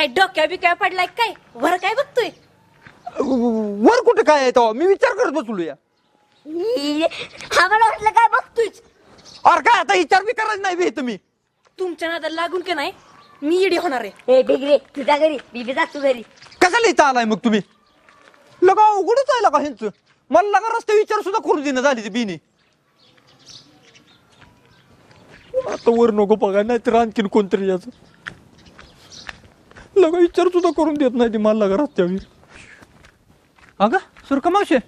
काय डोक्या बिक्या पडलाय काय? वर काय बघतोय? वर कुठे काय आहे तेव्हा मी विचार करत बसलो या. आम्हाला वाटलं काय बघतोय. अरे काय आता विचार बी करायचं नाही बे तुम्ही. तुमच्या नादाला लागून की नाही मी इडी होणार आहे. ए डिग्री तुझ्या घरी बीबी जातो घरी. कशाला इथं आलाय मग तुम्ही? लगा उघडच आहे लगा ह्यांचं. मला लगा रस्ते विचार सुद्धा करू देणं झाली ती बिनी. आता वर नको बघा नाही तर आणखीन कोणतरी याचं लगा विचार सुद्धा करून देत नाही ती मला लगा रस्त्यावर. अगं सुरका मावशे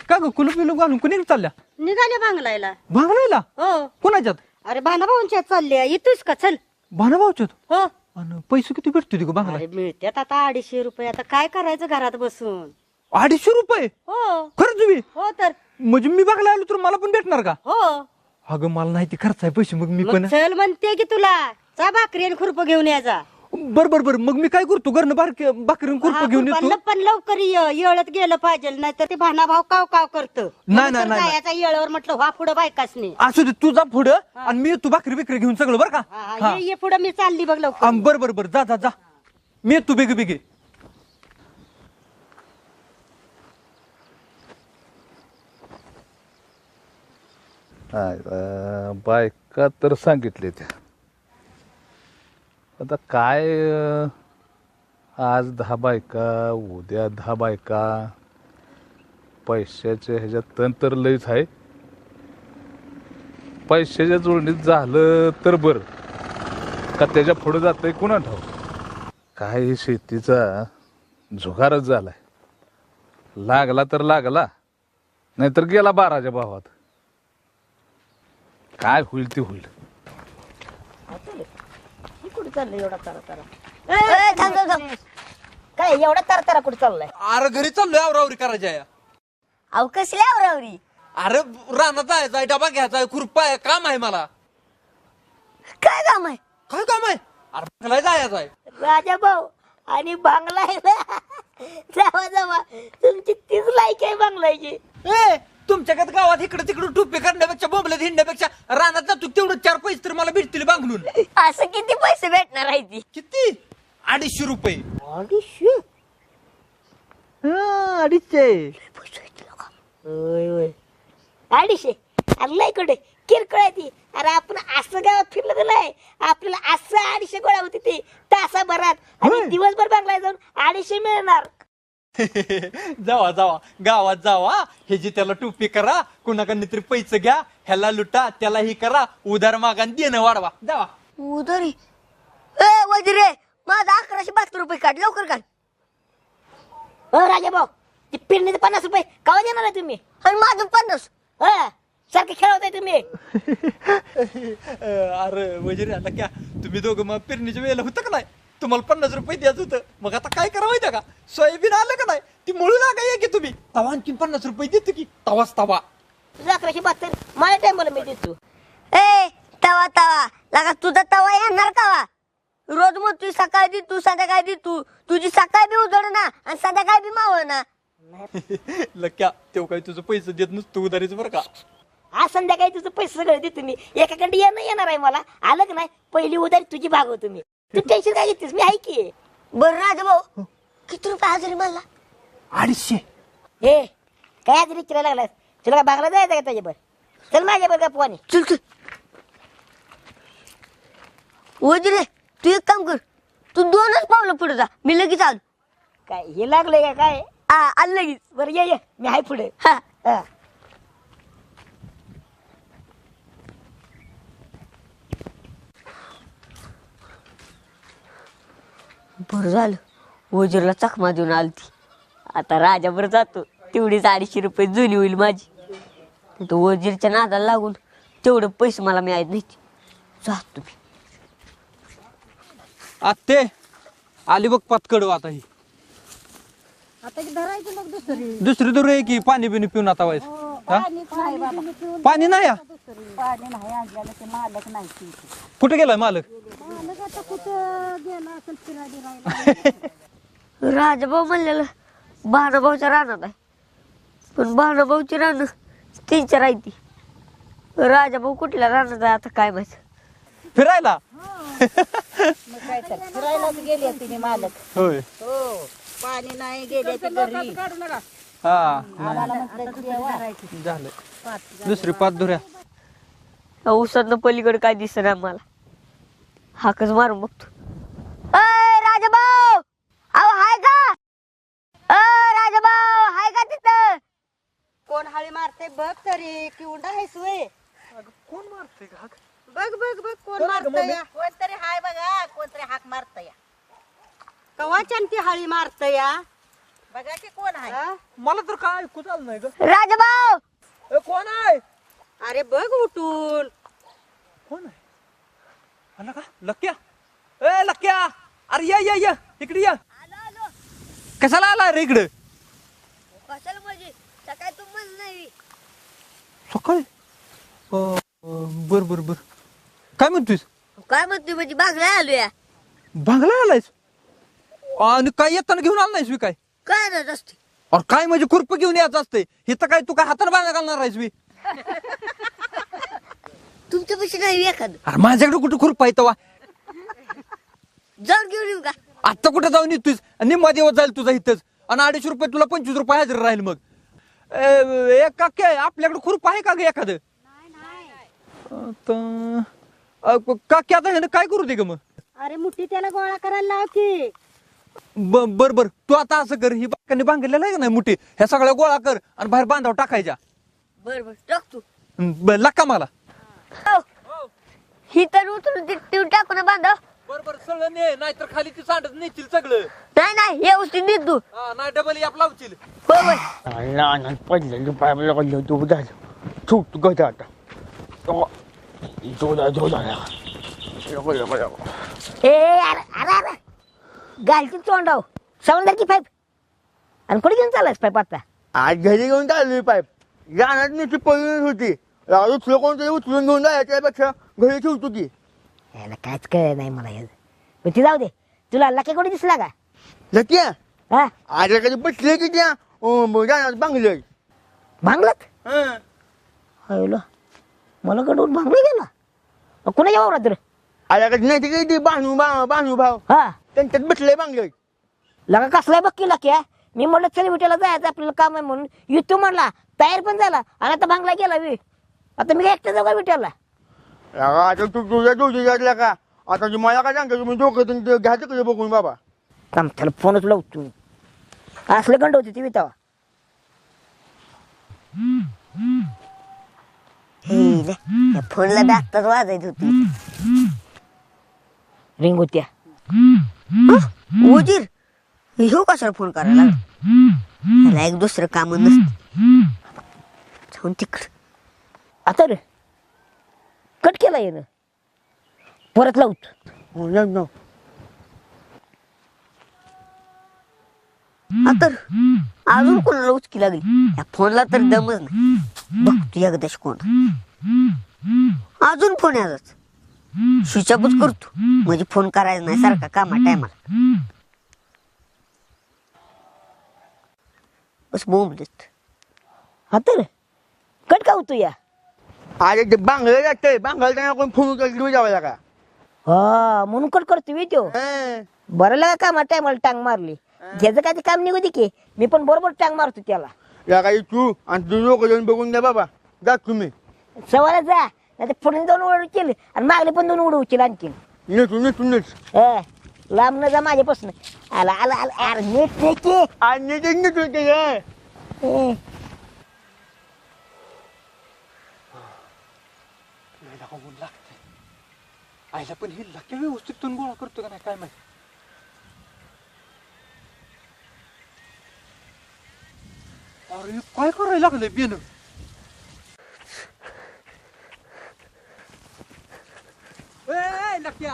का ग कुलूप बिलूप घालून कुणी चालल्या? निघाले बांगलायला. भांगलायला? हो. कोणाच्यात? अरे भानाभाऊंच्यात चालले. येतोस का? चल. भानाभाऊच्यात? हो. आणि पैसे किती भेटते ती ग बांगला? अरे मिळतात आता 250 रुपये. आता काय करायचं घरात बसून? 250 रुपये? हो. खरंच तुम्ही? हो तर. म्हणजे मी बघायला आलो तर मला पण भेटणार का? हो. अगं मला नाही ती खर्च आहे पैसे मग मी मग पण चल म्हणते की तुला. चा भाकरी आणि खुरप घेऊन यायचा. बर बर बर मग मी काय करतो घरनं भाकरीन खुरप घेऊन येतो. पण लवकर येळत गेलं पाहिजे नाही तर ते भानाभाऊ काव काव करतं. नाही, नाही, नाही. याचा येळवर म्हटलं व्हा पुढं बायकासनी. असू दे तुझा पुढं आणि मी तू भाकरी बिकरी घेऊन सगळं बरं का? ये पुढं मी चालली बघ लवकर. बर बर बर जा जा जा मी तू बेगी बेगी. बायका तर सांगितले त्या आता काय आज 10 बायका उद्या 10 बायका पैशाच्या ह्याच्यात तण तर लईच आहे. पैशाच्या जोडणीत झालं तर बर का त्याच्या पुढे जातंय कुणा ठाव. काय शेतीचा झुगारच झालाय. लागला तर लागला नाहीतर गेला 12च्या भावात. काय होईल ते होईल. कुठे चाललंय एवढा तारा काय एवढा तारा कुठे चाललाय? अरे घरी चाललोय आवरावरी करायची आहे. अहो कसल्या आवरावरी? अरे रानात जायचा आहे डबा घ्यायचा आहे खुरपा आहे काम आहे मला. काय काम आहे? काय काम आहे? अरे बंगला जायचं आहे. राजा भाऊ आणि बांगला आहे ना. जावा जावा तुमची तीच लायक आहे बांगलाची. ए तुमच्याकडे गावात इकडे तिकडे टोपे करण्यापेक्षा बोंबलत हिंडण्यापेक्षा रानात जातो तेवढं 4 पैसे तर मला भेटतील बांगलून. असं किती पैसे भेटणार आहे ती? किती? 250 रुपये. 250? 250. होय होय 250 अरे इकडे किरकोळ आहे ती. अरे आपण असं गावात फिरलं गेलंय आपल्याला असं 250 गोळा होती ती तासाभरात आणि दिवसभर बांगला जाऊन 250 मिळणार. जावा जावा गावात जावा हे जी त्याला टोपी करा कुणाकडे तरी पैसे घ्या ह्याला लुटा त्याला ही करा उधार मागा देणं वाढवा जावा. उधारी? ए वजिरे माझा 1172 रुपये काढ लवकर काढ. राजा भाऊ ती पिरणीचे 50 रुपये केव्हा देणार आहे तुम्ही? आणि माझं 50. सारखे खेळवताय तुम्ही. अरे वजीर आला क्या तुम्ही दोघं मग पेरणीच्या वेळेला होतं का नाही तुम्हाला 50 रुपये द्यायचं होतं मग आता काय करावं माहिती का सोयाबीन आलं का नाही ती मुळू लागाय की तुम्ही तवा आणखीन 50 रुपये देतो की तवाच तवा. 1172 माझ्या टाइमला मी देतो. ए तवा तवा लागा तुझा तवा येणार कावा? रोज मग तू सकाळी दे तू संध्याकाळी दे तू तुझी सकाळी बी उजड ना आणि संध्याकाळी बी मावळ ना. लक्या तेव्हा काही तुझं पैसे देत नसतो उधारीच बरं का. आज संध्याकाळी तुझं पैसे सगळं दे तुम्ही एकाकडे येणार आहे मला आलं का नाही पहिली उधारी तुझी भागव तुम्ही. तू टेन्शन काय घेतेस मी आहे की. बरं राजा भाऊ किती रुपये हजेरी मला? 250. हे काय हजेरी विचारायला लागलास? तुला काय बांगला जायचं का त्याच्यावर? चल माझ्यावर का पोवाने चल चल. वजिरे तू एक काम कर तू 2च पावलं पुढे जा मी लगेच आलो. काय हे लागलंय का काय? आलं लगेच. बरं ये मी आहे पुढे. हा बरं झालं वजीरला चकमा देऊन आलती. आता राजाभर जातो तेवढीच 250 रुपये जुनी होईल माझी. तो वजीरच्या नादाला लागून तेवढे पैसे मला मिळायचे नाही. जातो मी. आत्ते आली बघ पातकडू आता ही आता धरायचं मग दुसरी दूर आहे की पाणी बिनी पिऊन आता वाईस. पाणी नाही पाणी नाही आणलेलं ते मालक नाही ती. कुठे गेलाय मालक? मालक आता कुठं गेला असेल फिरायला. राजाभाऊ म्हणलेलं भानाभाऊच्या रानात आहे पण भानाभाऊची रानं 3-4 आहे ती. राजाभाऊ कुठल्या रानात आहे आता काय माहिती. फिरायला मग काय तर फिरायलाच गेले तिने मालक होय हो पाणी नाही गेले ते घरी हा आम्हाला म्हटलं की देवा झालं दुसरी पाच धुऱ्या ऊसातनं पलीकडे काय दिसत मला हाकच मारून बघतो. अय राजाभाऊ अहो हाय का? राजाभाऊ हाय का तिथं? कोण हाळी मारते बघ तरी की उंडा आहेस वय कोण मारते का बघ बघ बघ कोण मारतय या कोणतरी हाय बघा कोणतरी हाक मारतय कवाच्यान ती हाळी मारतय या बघा की कोण आहे मला तर काय ऐकू चाललं नाही ग राजाभाऊ ए, कोण आहे अरे बघ उठून कोण आहे आला का लक्या ए लक्या अरे या इकडे या कशाला आला रे इकडे कशाला म्हणजे सकाळी तू म्हणलं नाही सकाळी बर बर बर काय म्हणतोस काय म्हणतोय म्हणजे बागला आलो या बांगला आलायस आणि काय येताना घेऊन आला नाहीस मी काय काय नाही असते और काय म्हणजे खुरप घेऊन यायचं असते हे तर काय तू काय हाताने बांधा घालणार आहेस मी तुमच्या पैसे नाही एखादं अरे माझ्याकडे कुठे खुरप आहे तवा जाऊन घेऊन येऊ का? आता कुठं जाऊन येतोस निम्मा दिवस जाईल तुझा इथंच आणि 250 रुपये तुला 25 रुपये हजर राहील मग एक काय आपल्याकडे खुरप आहे का ग एखादं काकी आता ह्यानं काय करू दे ग मग अरे मुठी त्याला गोळा करायला लाव की बर बर तू आता असं कर ही बाकांनी बांधलेलं आहे का नाही मुठी ह्या सगळ्या गोळा कर आणि बाहेर बांधावर टाकायच्या बर बर टाकतो लक्का मला ही तर उचलून ठेवून टाकू ना बांधव बर बर सगळं ने नाहीतर खाली ती सांडत नेतील सगळं नाही नाही हे उचलून देत तू नाही डबल याप लावशील होय होय लहान पडलं पाय लागलं तो झालं छूट गजा आता जोदा जोदा ए अरे अरे अरे घालती तोंडाव समजदार की पाईप आणि कुठे घेऊन चालायस पाईप आता आज घरी घेऊन चालली पाईप जाणार नुसती पळून होती उचलं कोणतरी उचलून घेऊन जायचं त्यापेक्षा घरी ठेवतो की याला काहीच कळ नाही मला याचं पण ती जाऊ दे तुला लके कुठे दिसला का लक्या हा आज कधी बसले की त्या जाणार बांगलं भांगलात हॅलो मला कडून भांगला गेला कुणाच्या वावरात रे आल्या कधी नाही ते ते बांधू भाव हा त्यांच्यात बसले बांगलं लगा कसलाय बघ की लक्या मी म्हणलं चल विट्याला जायचं आपल्याला काम आहे म्हणून येतो म्हणला तयार पण झाला आणि आता भांगला गेला वी आता मी एकटा जाऊ का विट्याला आता तू तुझ्या तुझ्या का आता मला काय सांगतो तुम्ही दोघं घ्यायचं कसं बघून बाबा काम त्याला फोनच लावतो मी असले गंड होती ती विटावा फोनला बी आत्ताच वाजायच होती रिंग होत्या उजीर ह्यो कशाला फोन करायला मला एक दुसरं काम नसतं जाऊन तिकड आता रे कट केला येणं परत लावतो आता अजून कोणाला उचकी लागली या फोनला तर दमच नाही बघतो एकदाच कोण अजून फोन याचाच स्विचअपच करतो म्हणजे फोन करायचा नाही सारखा कामा टायमाला बस बोंबलत आता रे कट का होतो या अरे ते बांगलं जातंय बांगल त्यांना कोण फोन घेऊन जावं का हा म्हणून कट करतो मी तो बरं लागा कामा टायमाला टांग मारली ज्याचं काय ते काम निघू दे की मी पण बरोबर टांग मारतो त्याला या काही तू आणि तू लोक जाऊन बघून द्या बाबा जा तुम्ही सवाला जा नाही तर पुढे 2 उडवतील आणि मागले पण 2 उडवतील आणखी नेच लांब न जा माझ्यापासून आला आला आला अरे नीट नाही की आणि आईला पण हे लक्या व्यवस्थित तून गोळा करतो का नाही काय माहिती अरे काय करायला लागलंय बेन लक्या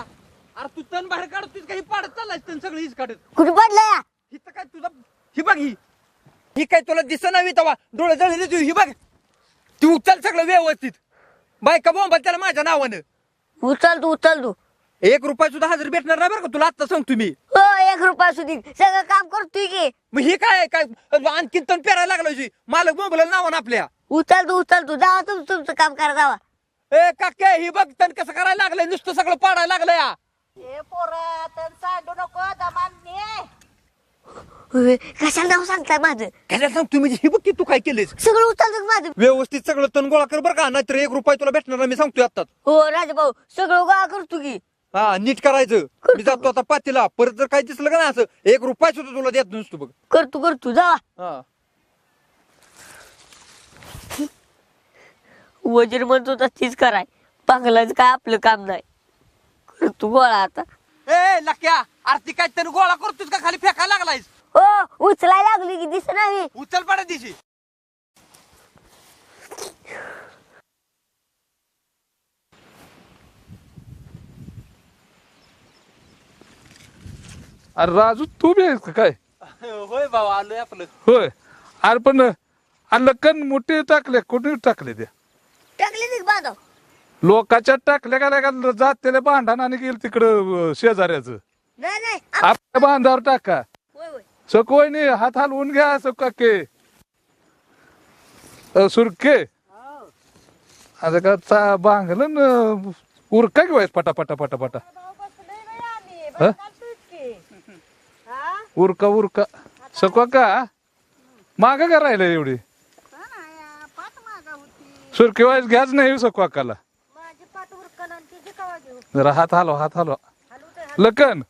अरे तू तण बाहेर काढतोस का ही पाडत चाललाय तण सगळं हीच काढत कुठे पडला ही तर काय तुझा ही बघ ही काय तुला दिसत नाही तवा डोळे जळले तू ही बघ ती उचल सगळं व्यवस्थित बायका बोंबा त्याला माझ्या नावानं उचल तू 1 रुपया सुद्धा हजर भेटणार नाही बरं का तुला आता सांगतो मी हो 1 रुपया सुधी सगळं काम करतोय की मग हे काय काय आणखीन तण पेरायला लागलो मालक बोंबला नावानं आपल्या उचल तू जावा तुमचं काम करा जावा ए काके ही बघ तण कसं करायला लागलंय नुसतं सगळं पाडायला लागलं या ए पोरा तर सांडू नको दमान ने कशाला नाव सांगताय माझं काय सांग तुम्ही ही बघ की तू काय केलीस सगळं उचलतं माझं. व्यवस्थित सगळं तण गोळा कर बरं का नाहीतर 1 रुपया तुला भेटणार मी सांगतोय आता हो राजाभाऊ सगळं गोळा करतो की. हा नीट करायचं मी जातो आता पातीला परत जर काय दिसलं का ना असं 1 रुपया सुद्धा तुला देत नसतो बघ करतो जा. हा वजीर म्हणतो तर तीच कराय पांगलाच काय आपलं काम नाही. करतो गोळा आता. ए लक्या आरती काय तण गोळा करतोस का खाली फेकायला लागलायस हो उचलायला लागली की दिस नाही. उचल पाडा दिशी अरे राजू तू बी आहेस का काय? होय बाबा आलोय आपलं होय. अरे पण लक्कन मोठे टाकले कुठे टाकले त्या टाकली ती बांधव. लोकाच्या टाकल्या का जात त्याला भांडण आणि गेल तिकडं शेजाऱ्याचं नाही आपल्या बांधावर टाका. होय होय सकोय नाही हात हलवून घ्या सकाके सुरके आता का बांगलं न उरका घेवायच पटापटा पटापटा आम्ही उरका उरका सको का माग का राहिलं एवढी पाठ मागा होती सुरके वाईस घ्याच नाही सको काला माझी पाठ उरकन आणि तिची कवा घेऊ जरा हात हलवा लकन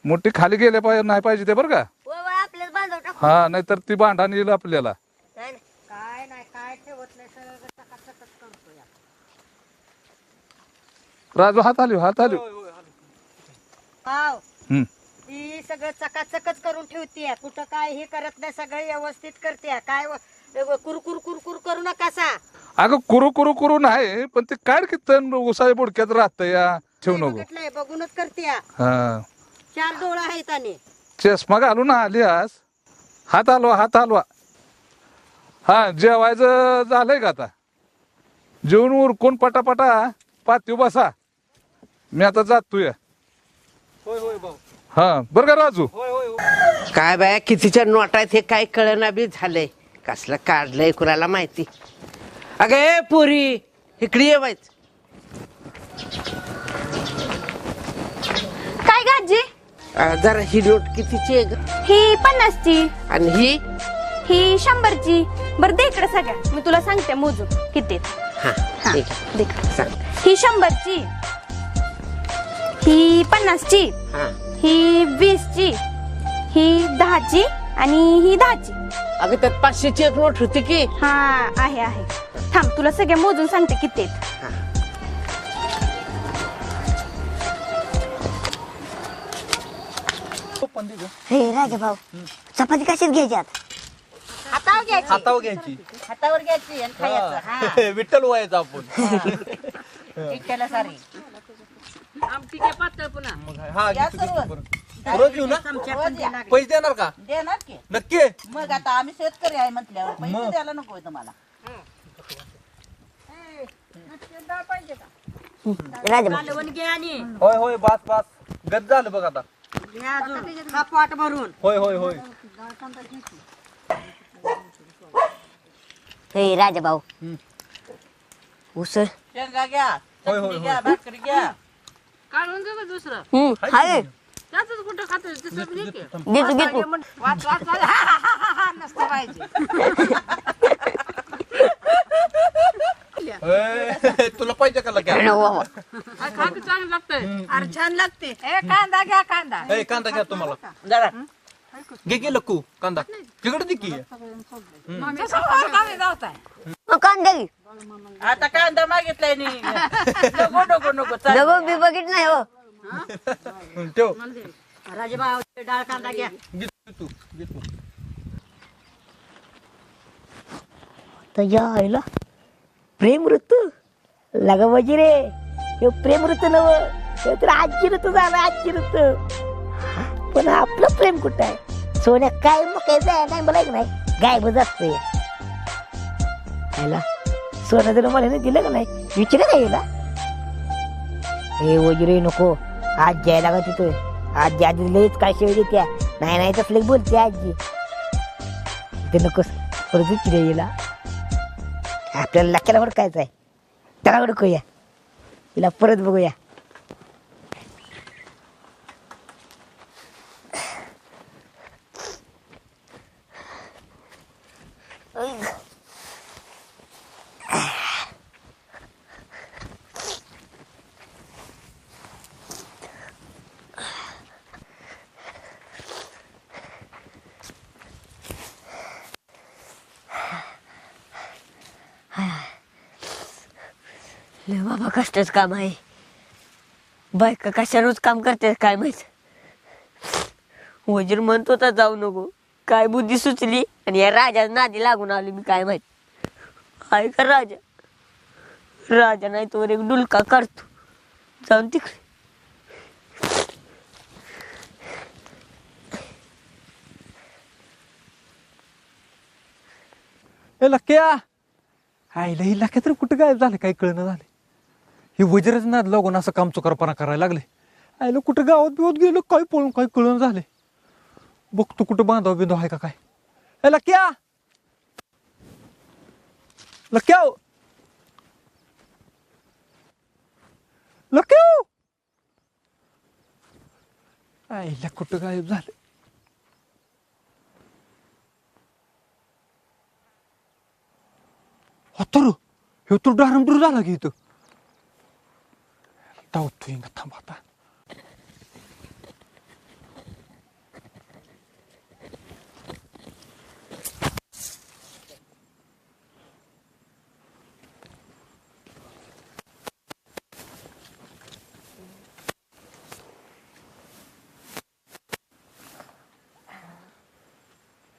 मोठी खाली गेले पाहिजे नाही पाहिजे ते बरं का आपल्याच बांधव टाकू. हा नाहीतर ती भांडण येईल आपल्याला. नाही नाही. काय ठेवत नाही सगळं चकाचकच करतो या राजू हात हलव हाव हम्म. ती सगळं चकाचकच करून ठेवते कुठं काय हे करत नाही सगळं व्यवस्थित करते काय कुरकुर कुरकुर करू नका सा अगं कुरू नाही पण ते काढ की तण उसाच्या बुडक्यात राहत या ठेवू नको. बघितलंय बघूनच करते हा 4 डोळा आहेत आणि चष्मा घालून आली आज हात हलवा हा जेवायचं झालंय का आता जेवून उरकून पटापटा पातीव बसा मी आता जातोय. होय होय भाऊ हा बरं का राजू. होय होय काय बाया कितीच्या नोट आहेत हे काय कळना बी झालंय कसलं काढलंय कुणाला माहिती. अगं ए पोरी इकडे ये बाईच. काय गाजी जरा ही नोट कितीची आहे ग? ही 50ची आणि ही ही 100ची. बरं दे इकडे सगळ्या मी तुला सांगते मोजून किती हा ठीक आहे. दे. सांग. ही 100ची ही 50ची हा ही 20ची ही 10ची आणि ही 10ची. अगं त्यात 500ची एक नोट होती की. हा आहे थांब तुला सगळे मोजून सांगते किती आहेत. हे राजाभाऊ चपाती कशीच घ्यायच्यात. हातावर घ्यायची हातावर घ्यायची हातावर घ्यायची आणि खायचं हा विठ्ठल व्हायचं आपण इतक्याला सारी मग हा या घेतो, घेतो सर्व. बरं. रोज घेऊ ना रोज या. पैसे देणार का देणार की नक्की मग आता आम्ही शेतकरी आहे म्हटल्यावर पैसे द्यायला नकोय तुम्हाला राजाभाऊ होय होय बास गद झालं बघ आता हा पाट भरून होय होय होय हे राजाभाऊ उसळ. शेंगा घ्या होय, होय, चटणी घ्या भाकरी घ्या हाय घेतो नसतं पाहिजे ए, तुला पाहिजे का लग्या अरे छान लागते कांदा घ्या कांदा ए कांदा घ्या तुम्हाला जरा घे लक्कू कांदा तिकडे दे की कांदा घे. आता कांदा मागितलाय नी नको नको नको चाल. जगो मी बघित नाही हो. ठेव राजेभाऊ डाळ कांदा घ्या घे तू घे तू तर यायला प्रेम ऋतू लगा वजी रे हे प्रेम ऋतू नव हे तर आजी ऋतू झाला आजी ऋतू. पण आपलं प्रेम कुठं आहे सोन्या काय मग काय जाय नाही मला नाही गायबच असतं याला सोनं जर मला नाही दिलं का नाही विचार काय याला हे वजिरे नको आज जायला का तिथं आजी आजी लईच काय शेळ देत्या नाही नाही तसलं बोलते आजी ते नकोस परत विचार येईल आपल्याला लक्याला हुडकायचं आहे त्याला हुडकूया हिला परत बघूया. लय बाबा कष्टाच काम आहे. बायका कशानंच काम करते काय माहित. वजीर म्हणत होता जाऊ नको, काय बुद्धी सुचली आणि या राजा नादी लागून आलो मी काय माहित. आहे का राजा? राजा नाही तो एक डुलका काढतो जाऊन तिकडे. ए लक्या, आईला ही लक्या तर कुठं गायब झालं काही कळणं झालं. हे वजीरच नाद लागून असं काम चुकारपणा करायला लागले. आईला कुठं गावात बिवत गेलो काय पळून काय कळण झाले. बघतो कुठं बांधाव बिंदव आहे का काय. ए लक्या, लक्या, लक्या, आईला कुठं गायब झालं. तर हे तो डारमडूर झाला की इथं. धावतोय ना, थांब आता.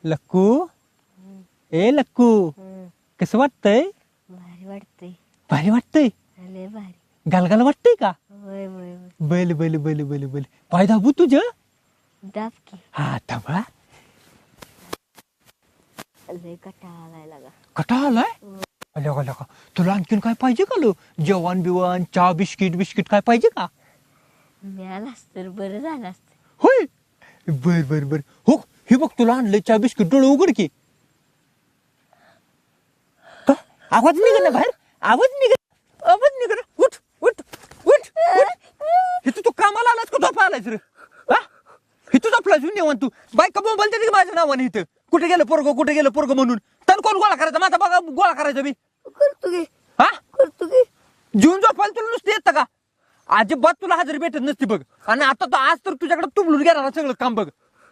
लक्कू, ए लक्कू, कसं वाटतंय? भारी वाटतंय. भारी वाटतंय? लय भारी. गालगाल वाटतंय का? होय होय होय. बैल बैल बैल बैल बैल पाय दाबू तुझं. दाब की. हा थांबा. लय कटाळा आलाय लागा. कटा आलाय. लका लका तुला आणखीन काय पाहिजे का लो? जेवण बिवण, चहा, बिस्किट बिस्किट काय पाहिजे का? मिळालास तर बरं झालं असतं. होय, बर बर बर. हो हे बघ तुला आणलंय चहा बिस्किट. डोळे उघड की. का आवाज निघ ना बाहेर. आवाज निघ, आवाज निघ. उठ उठ उठ उठ. इथं तू कामाला आलास का झोपा आलायस रे? हा इथं झोपलास निवांत तू. बायका बोंबल तरी माझ्या नावाने इथं. कुठे गेलं पोरग म्हणून. तर कोण गोळा करायचा? माझा बघा गोळा करायचा मी. करतो की. हा करतो की. जीवन झोपायला तुला नुसतं येतं का? अजिबात तुला हजेरी भेटत नसती बघ. आणि आता तर आज तर तुझ्याकडे तुबलून घेणार सगळं काम बघ.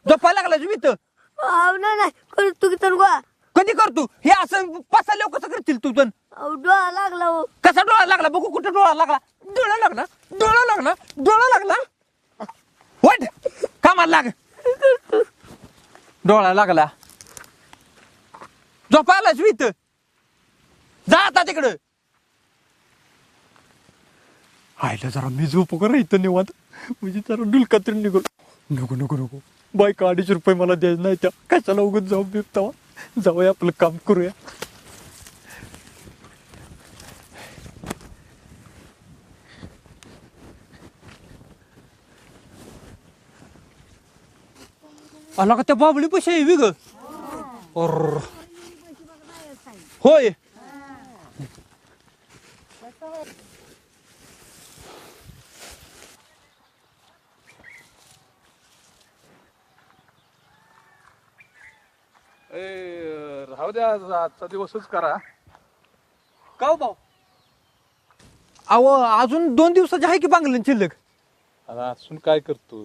झोपायला लागला मी इथं. नाही करतो की तर गोळा. कधी करतो हे असं? 5-6 लोक कसं करतील तू पण? डोळा लागला हो. कसा डोळा लागला बघू. कुठं डोळा लागला? डोळा लागला, डोळा लागला, डोळा लागला. वाट कामाला लाग. डोळा लागला. झोपायलाच मी इथं. जा आता तिकडं. आयला जरा मी झोपू का इथं निवांत. म्हणजे जरा डुलका तरी निघू. नको नको नको. बायका 250 रुपये मला द्यायचं नाही त्या. कशाला उगत जाऊ बिकतावा. जाऊया आपलं काम करूया. आला का त्या बाबळी पैसे आहे ग? होय. राहू द्या, आजचा दिवसच करा. का हो भाऊ? अहो अजून 2 दिवसाचे आहे की बांगलन शिल्लक. आता असून काय करतो?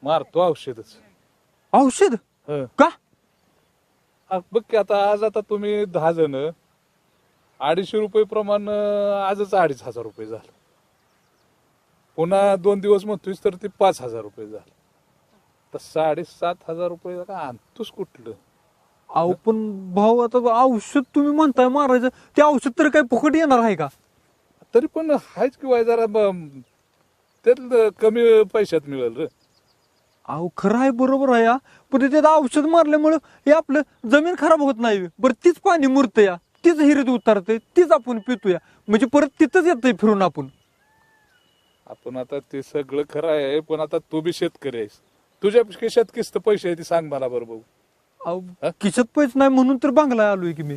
मारतो औषधच. औषध हं. का? बघ की आता आज आता तुम्ही 10 जण 250 रुपये प्रमाण आजच 2500 रुपये झालं. पुन्हा 2 दिवस म्हणतोय तर ते 5000 रुपये झालं. तर 7500 रुपये का आणतोस कुठलं? अहो पण भाऊ आता औषध तुम्ही म्हणताय मारायचं, ते औषध तर काही फुकट येणार आहे का? तरी पण हायच किंवा जरा त्यात कमी पैशात मिळेल रे. अहो खरं आहे, बरोबर आहे. पण त्यात औषध मारल्यामुळं हे आपलं जमीन खराब होत नाही. बरं तीच पाणी मुरतं या, तीच हिरीत उतरते, तीच आपण पितोया. म्हणजे परत तिथंच येतंय फिरून आपण. आपण आता ते सगळं खरं आहे, पण आता तू बी शेतकरी आहेस. तुझ्या खिशात किस्त पैसे आहे ते सांग मला बरं बघू. अहो खिशात पैसे नाही म्हणून तर बांगला आलोय की मी.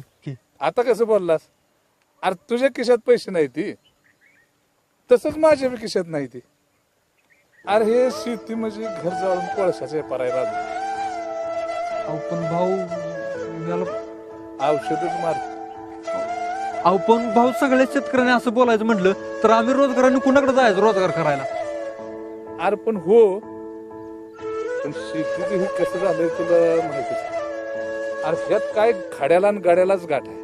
आता कसं बोललास? अरे तुझ्या खिशात पैसे नाही ती. तसंच माझ्या बी खिशात नाही ती. अरे हे शेती म्हणजे घर जाळून कोळशाचे परायला अहो पण भाऊ याला औषधच मार. अहो पण भाऊ सगळ्या शेतकऱ्यांनी असं बोलायचं म्हटलं तर आम्ही रोजगाराने कुणाकडे जायचं रोजगार करायला. अरे पण हो, पण शेतीचं हे कसं झालंय तुला माहितीच. अरे ह्यात काय खाड्याला आणि गाड्यालाच गाठ आहे.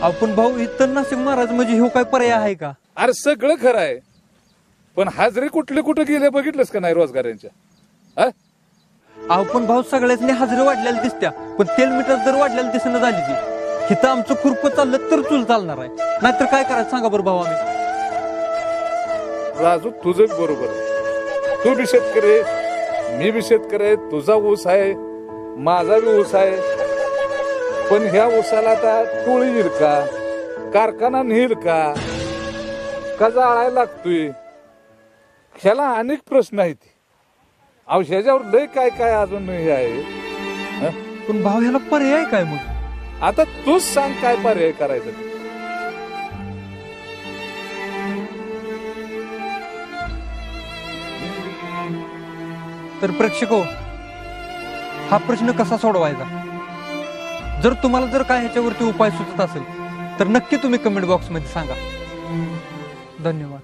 अहो पण भाऊ ही तणनाशक मारायचं म्हणजे ह्यो काय पर्याय आहे का? अरे सगळं खरं आहे, पण हाजरी कुठले कुठे गेले बघितलंस का नाही रोजगारांच्या? हा? अहो पण भाऊ सगळ्यांनी हजेरी वाढलेल्या दिसत्या पण तेल मीटर जर वाढलेलं दिसणं झाली ती हिथं आमचं खुरप चाललं तर चूल चालणार आहे, नाहीतर काय करायचं सांगा बरं भाऊ आम्ही. राजू तुझं बरोबर आहे. तू बी शेतकरी आहे, मी बी शेतकरी आहे, तुझा ऊस आहे, माझा बी ऊस आहे. पण ह्या ऊसाला आता टोळी येईल का, कारखाना नेईल का जाळायला लागतोय? ह्याला अनेक प्रश्न आहेत. अहो ह्याच्यावर लय काय काय अजून हे आहे. हं? पण भाऊ ह्याला पर्याय काय मग? आता तूच सांग काय पर्याय करायचं ते. तर प्रेक्षको हा प्रश्न कसा सोडवायचा? जर तुम्हाला जर काय ह्याच्यावरती उपाय सुचत असेल तर नक्की तुम्ही कमेंट बॉक्समध्ये सांगा. धन्यवाद.